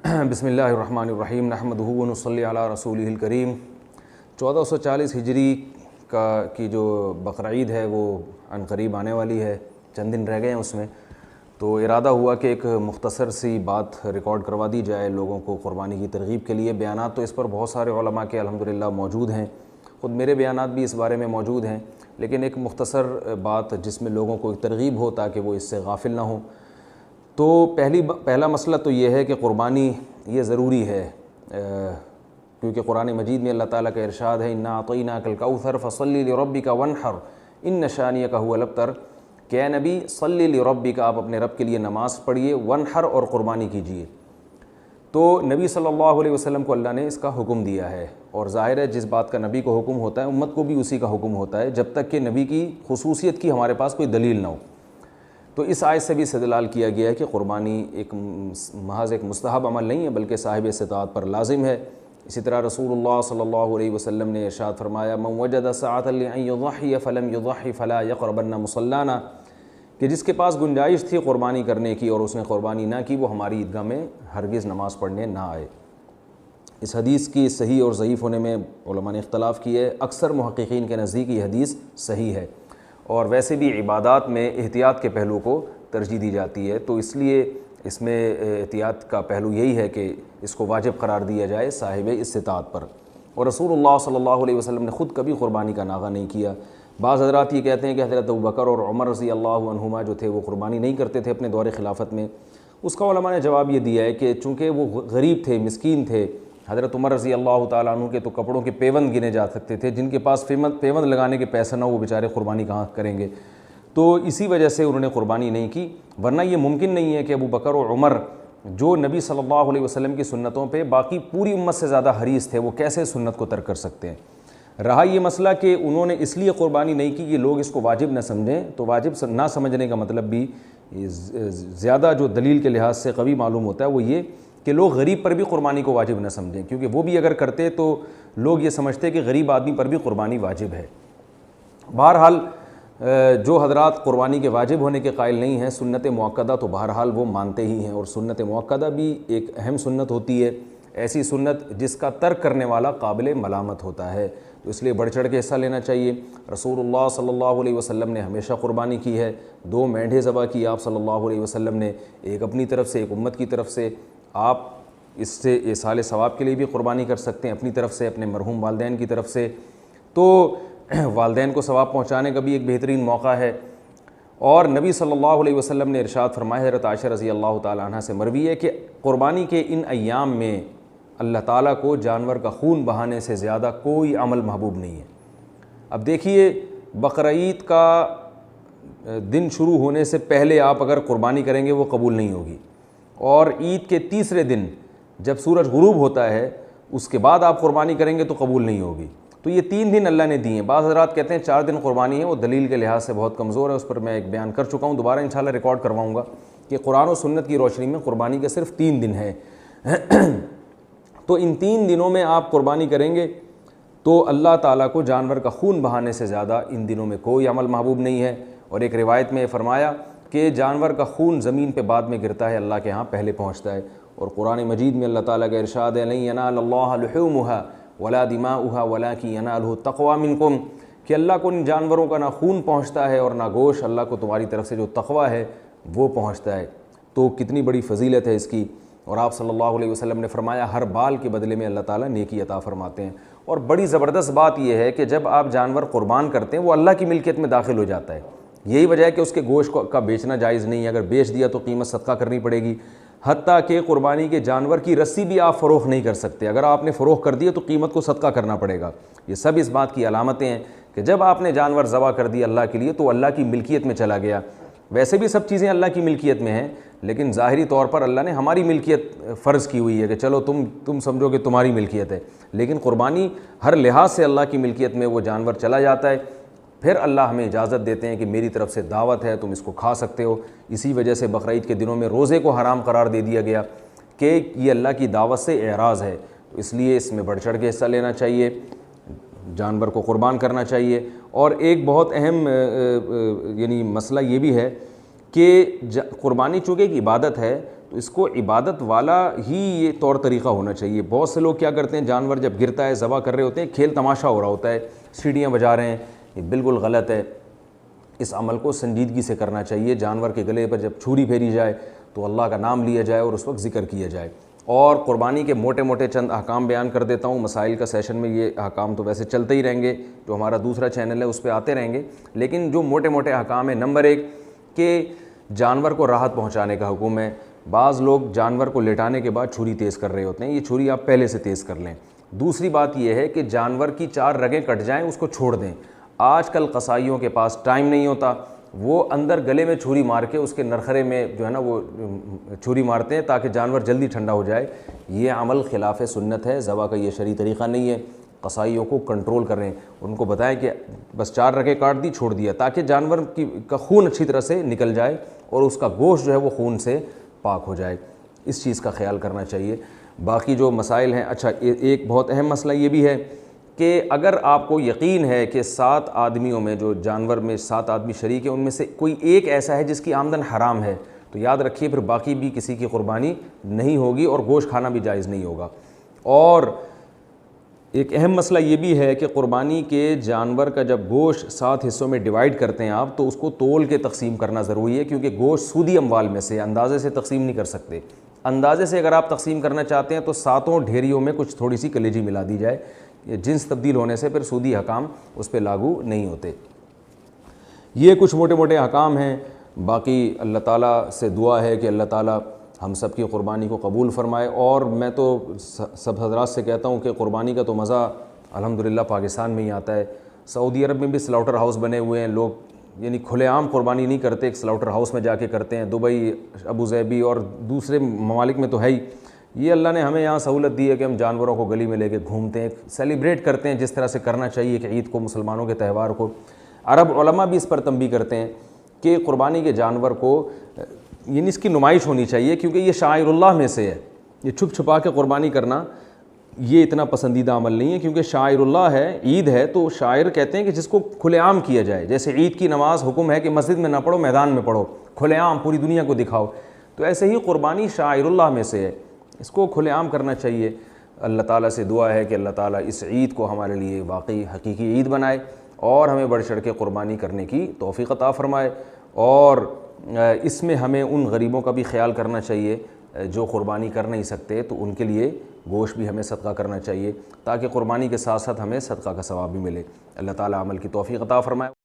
بسم اللہ الرحمن الرحیم نحمدہ ونصلی علی رسولہ الکریم 1440 ہجری کی جو بقرعید ہے وہ عن قریب آنے والی ہے، چند دن رہ گئے ہیں اس میں، تو ارادہ ہوا کہ ایک مختصر سی بات ریکارڈ کروا دی جائے لوگوں کو قربانی کی ترغیب کے لیے۔ بیانات تو اس پر بہت سارے علماء کے الحمدللہ موجود ہیں، خود میرے بیانات بھی اس بارے میں موجود ہیں، لیکن ایک مختصر بات جس میں لوگوں کو ایک ترغیب ہو تاکہ وہ اس سے غافل نہ ہوں۔ تو پہلا مسئلہ تو یہ ہے کہ قربانی یہ ضروری ہے، کیونکہ قرآن مجید میں اللہ تعالیٰ کا ارشاد ہے انا اعطیناک الکوثر فصلی لربک وانحر ان شانیک هو الابتر، کہ اے نبی صلی لربک، آپ اپنے رب کے لیے نماز پڑھیے، وانحر اور قربانی کیجیے۔ تو نبی صلی اللہ علیہ وسلم کو اللہ نے اس کا حکم دیا ہے، اور ظاہر ہے جس بات کا نبی کو حکم ہوتا ہے امت کو بھی اسی کا حکم ہوتا ہے، جب تک کہ نبی کی خصوصیت کی ہمارے پاس کوئی دلیل نہ ہو۔ تو اس آیت سے بھی استدلال کیا گیا ہے کہ قربانی محض ایک مستحب عمل نہیں ہے بلکہ صاحب استطاعت پر لازم ہے۔ اسی طرح رسول اللہ صلی اللہ علیہ وسلم نے ارشاد فرمایا من وجد سعة لأن يضحي فلم يضحي فلا يقربن مصلانا، کہ جس کے پاس گنجائش تھی قربانی کرنے کی اور اس نے قربانی نہ کی وہ ہماری عیدگاہ میں ہرگز نماز پڑھنے نہ آئے۔ اس حدیث کی صحیح اور ضعیف ہونے میں علماء نے اختلاف کیا ہے، اکثر محققین کے نزدیک یہ حدیث صحیح ہے، اور ویسے بھی عبادات میں احتیاط کے پہلو کو ترجیح دی جاتی ہے، تو اس لیے اس میں احتیاط کا پہلو یہی ہے کہ اس کو واجب قرار دیا جائے صاحب استطاعت پر۔ اور رسول اللہ صلی اللہ علیہ وسلم نے خود کبھی قربانی کا ناغہ نہیں کیا۔ بعض حضرات یہ کہتے ہیں کہ حضرت ابوبکر اور عمر رضی اللہ عنہما جو تھے وہ قربانی نہیں کرتے تھے اپنے دور خلافت میں۔ اس کا علماء نے جواب یہ دیا ہے کہ چونکہ وہ غریب تھے، مسکین تھے، حضرت عمر رضی اللہ تعالیٰ عنہ کے تو کپڑوں کے پیوند گنے جا سکتے تھے، جن کے پاس پیوند لگانے کے پیسے نہ وہ بیچارے قربانی کہاں کریں گے، تو اسی وجہ سے انہوں نے قربانی نہیں کی۔ ورنہ یہ ممکن نہیں ہے کہ ابو بکر اور عمر جو نبی صلی اللہ علیہ وسلم کی سنتوں پہ باقی پوری امت سے زیادہ حریص تھے، وہ کیسے سنت کو ترک کر سکتے ہیں۔ رہا یہ مسئلہ کہ انہوں نے اس لیے قربانی نہیں کی کہ لوگ اس کو واجب نہ سمجھیں، تو واجب نہ سمجھنے کا مطلب بھی زیادہ جو دلیل کے لحاظ سے قوی معلوم ہوتا ہے وہ یہ کہ لوگ غریب پر بھی قربانی کو واجب نہ سمجھیں، کیونکہ وہ بھی اگر کرتے تو لوگ یہ سمجھتے کہ غریب آدمی پر بھی قربانی واجب ہے۔ بہرحال جو حضرات قربانی کے واجب ہونے کے قائل نہیں ہیں، سنت مؤکدہ تو بہرحال وہ مانتے ہی ہیں، اور سنت مؤکدہ بھی ایک اہم سنت ہوتی ہے، ایسی سنت جس کا ترک کرنے والا قابل ملامت ہوتا ہے، تو اس لیے بڑھ چڑھ کے حصہ لینا چاہیے۔ رسول اللہ صلی اللہ علیہ وسلم نے ہمیشہ قربانی کی ہے، 2 مینڈھے ذبح کی آپ صلی اللہ علیہ وسلم نے، ایک اپنی طرف سے ایک امت کی طرف سے۔ آپ اس سے ایصال ثواب کے لیے بھی قربانی کر سکتے ہیں، اپنی طرف سے، اپنے مرحوم والدین کی طرف سے، تو والدین کو ثواب پہنچانے کا بھی ایک بہترین موقع ہے۔ اور نبی صلی اللہ علیہ وسلم نے ارشاد فرمایا، حضرت عائشہ رضی اللہ تعالیٰ عنہ سے مروی ہے کہ قربانی کے ان ایام میں اللہ تعالیٰ کو جانور کا خون بہانے سے زیادہ کوئی عمل محبوب نہیں ہے۔ اب دیکھیے بقرعید کا دن شروع ہونے سے پہلے آپ اگر قربانی کریں گے وہ قبول نہیں ہوگی، اور عید کے تیسرے دن جب سورج غروب ہوتا ہے اس کے بعد آپ قربانی کریں گے تو قبول نہیں ہوگی۔ تو یہ 3 دن اللہ نے دیے ہیں۔ بعض حضرات کہتے ہیں 4 دن قربانی ہے، وہ دلیل کے لحاظ سے بہت کمزور ہے، اس پر میں ایک بیان کر چکا ہوں، دوبارہ انشاءاللہ ریکارڈ کرواؤں گا کہ قرآن و سنت کی روشنی میں قربانی کے صرف 3 دن ہیں۔ تو ان 3 دنوں میں آپ قربانی کریں گے تو اللہ تعالیٰ کو جانور کا خون بہانے سے زیادہ ان دنوں میں کوئی عمل محبوب نہیں ہے۔ اور ایک روایت میں فرمایا کہ جانور کا خون زمین پہ بعد میں گرتا ہے، اللہ کے ہاں پہلے پہنچتا ہے۔ اور قرآن مجید میں اللہ تعالیٰ کا ارشاد ہے لن ینال اللہ لحومها ولا دماؤها ولکن ینالہ التقوی منکم، کہ اللہ کو ان جانوروں کا نہ خون پہنچتا ہے اور نہ گوشت، اللہ کو تمہاری طرف سے جو تقوی ہے وہ پہنچتا ہے۔ تو کتنی بڑی فضیلت ہے اس کی۔ اور آپ صلی اللہ علیہ وسلم نے فرمایا ہر بال کے بدلے میں اللہ تعالیٰ نیکی عطا فرماتے ہیں۔ اور بڑی زبردست بات یہ ہے کہ جب آپ جانور قربان کرتے ہیں وہ اللہ کی ملکیت میں داخل ہو جاتا ہے، یہی وجہ ہے کہ اس کے گوشت کا بیچنا جائز نہیں ہے، اگر بیچ دیا تو قیمت صدقہ کرنی پڑے گی۔ حتیٰ کہ قربانی کے جانور کی رسی بھی آپ فروخت نہیں کر سکتے، اگر آپ نے فروخت کر دیا تو قیمت کو صدقہ کرنا پڑے گا۔ یہ سب اس بات کی علامتیں ہیں کہ جب آپ نے جانور ذبح کر دیا اللہ کے لیے تو اللہ کی ملکیت میں چلا گیا۔ ویسے بھی سب چیزیں اللہ کی ملکیت میں ہیں، لیکن ظاہری طور پر اللہ نے ہماری ملکیت فرض کی ہوئی ہے کہ چلو تم سمجھو کہ تمہاری ملکیت ہے، لیکن قربانی ہر لحاظ سے اللہ کی ملکیت میں وہ جانور چلا جاتا ہے۔ پھر اللہ ہمیں اجازت دیتے ہیں کہ میری طرف سے دعوت ہے، تم اس کو کھا سکتے ہو۔ اسی وجہ سے بقرعید کے دنوں میں روزے کو حرام قرار دے دیا گیا کہ یہ اللہ کی دعوت سے اعراض ہے، تو اس لیے اس میں بڑھ چڑھ کے حصہ لینا چاہیے، جانور کو قربان کرنا چاہیے۔ اور ایک بہت اہم مسئلہ یہ بھی ہے کہ قربانی چونکہ ایک عبادت ہے تو اس کو عبادت والا ہی یہ طور طریقہ ہونا چاہیے۔ بہت سے لوگ کیا کرتے ہیں، جانور جب گرتا ہے ذبح کر رہے ہوتے ہیں، کھیل تماشا ہو رہا ہوتا ہے، سیڑھیاں بجا رہے ہیں، یہ بالکل غلط ہے۔ اس عمل کو سنجیدگی سے کرنا چاہیے۔ جانور کے گلے پر جب چھری پھیری جائے تو اللہ کا نام لیا جائے اور اس وقت ذکر کیا جائے۔ اور قربانی کے موٹے موٹے چند احکام بیان کر دیتا ہوں، مسائل کا سیشن میں یہ احکام تو ویسے چلتے ہی رہیں گے، جو ہمارا دوسرا چینل ہے اس پہ آتے رہیں گے، لیکن جو موٹے موٹے احکام ہیں، نمبر 1 کہ جانور کو راحت پہنچانے کا حکم ہے۔ بعض لوگ جانور کو لٹانے کے بعد چھری تیز کر رہے ہوتے ہیں، یہ چھری آپ پہلے سے تیز کر لیں۔ دوسری بات یہ ہے کہ جانور کی 4 رگیں کٹ جائیں اس کو چھوڑ دیں۔ آج کل قصائیوں کے پاس ٹائم نہیں ہوتا، وہ اندر گلے میں چھری مار کے اس کے نرخرے میں جو ہے نا وہ چھری مارتے ہیں تاکہ جانور جلدی ٹھنڈا ہو جائے۔ یہ عمل خلاف سنت ہے، ذبح کا یہ شرعی طریقہ نہیں ہے۔ قصائیوں کو کنٹرول کریں، ان کو بتائیں کہ بس 4 رگیں کاٹ دی چھوڑ دیا، تاکہ جانور کا خون اچھی طرح سے نکل جائے اور اس کا گوشت جو ہے وہ خون سے پاک ہو جائے۔ اس چیز کا خیال کرنا چاہیے۔ باقی جو مسائل ہیں، اچھا ایک بہت اہم مسئلہ یہ بھی ہے کہ اگر آپ کو یقین ہے کہ 7 آدمیوں میں، جو جانور میں 7 آدمی شریک ہیں، ان میں سے کوئی ایک ایسا ہے جس کی آمدن حرام ہے، تو یاد رکھیے پھر باقی بھی کسی کی قربانی نہیں ہوگی اور گوشت کھانا بھی جائز نہیں ہوگا۔ اور ایک اہم مسئلہ یہ بھی ہے کہ قربانی کے جانور کا جب گوشت 7 حصوں میں ڈیوائیڈ کرتے ہیں آپ، تو اس کو تول کے تقسیم کرنا ضروری ہے، کیونکہ گوشت سودی اموال میں سے اندازے سے تقسیم نہیں کر سکتے۔ اندازے سے اگر آپ تقسیم کرنا چاہتے ہیں تو 7 ڈھیریوں میں کچھ تھوڑی سی کلیجی ملا دی جائے، جنس تبدیل ہونے سے پھر سودی حکام اس پہ لاگو نہیں ہوتے۔ یہ کچھ موٹے موٹے حکام ہیں۔ باقی اللہ تعالیٰ سے دعا ہے کہ اللہ تعالیٰ ہم سب کی قربانی کو قبول فرمائے۔ اور میں تو سب حضرات سے کہتا ہوں کہ قربانی کا تو مزہ الحمدللہ پاکستان میں ہی آتا ہے۔ سعودی عرب میں بھی سلاؤٹر ہاؤس بنے ہوئے ہیں، لوگ یعنی کھلے عام قربانی نہیں کرتے، ایک سلاؤٹر ہاؤس میں جا کے کرتے ہیں۔ دبئی، ابو ظہبی اور دوسرے ممالک میں تو ہے ہی۔ یہ اللہ نے ہمیں یہاں سہولت دی ہے کہ ہم جانوروں کو گلی میں لے کے گھومتے ہیں، سیلیبریٹ کرتے ہیں جس طرح سے کرنا چاہیے کہ عید کو، مسلمانوں کے تہوار کو۔ عرب علماء بھی اس پر تنبیہ کرتے ہیں کہ قربانی کے جانور کو یعنی اس کی نمائش ہونی چاہیے، کیونکہ یہ شعائر اللہ میں سے ہے۔ یہ چھپ چھپا کے قربانی کرنا یہ اتنا پسندیدہ عمل نہیں ہے، کیونکہ شعائر اللہ ہے، عید ہے، تو شاعر کہتے ہیں کہ جس کو کھلے عام کیا جائے۔ جیسے عید کی نماز حکم ہے کہ مسجد میں نہ پڑھو، میدان میں پڑھو، کھلے عام پوری دنیا کو دکھاؤ، تو ایسے ہی قربانی شعائر اللہ میں سے ہے، اس کو کھلے عام کرنا چاہیے۔ اللہ تعالیٰ سے دعا ہے کہ اللہ تعالیٰ اس عید کو ہمارے لیے واقعی حقیقی عید بنائے اور ہمیں بڑھ چڑھ کے قربانی کرنے کی توفیق عطا فرمائے۔ اور اس میں ہمیں ان غریبوں کا بھی خیال کرنا چاہیے جو قربانی کر نہیں سکتے، تو ان کے لیے گوشت بھی ہمیں صدقہ کرنا چاہیے، تاکہ قربانی کے ساتھ ساتھ ہمیں صدقہ کا ثواب بھی ملے۔ اللہ تعالیٰ عمل کی توفیق عطا فرمائے۔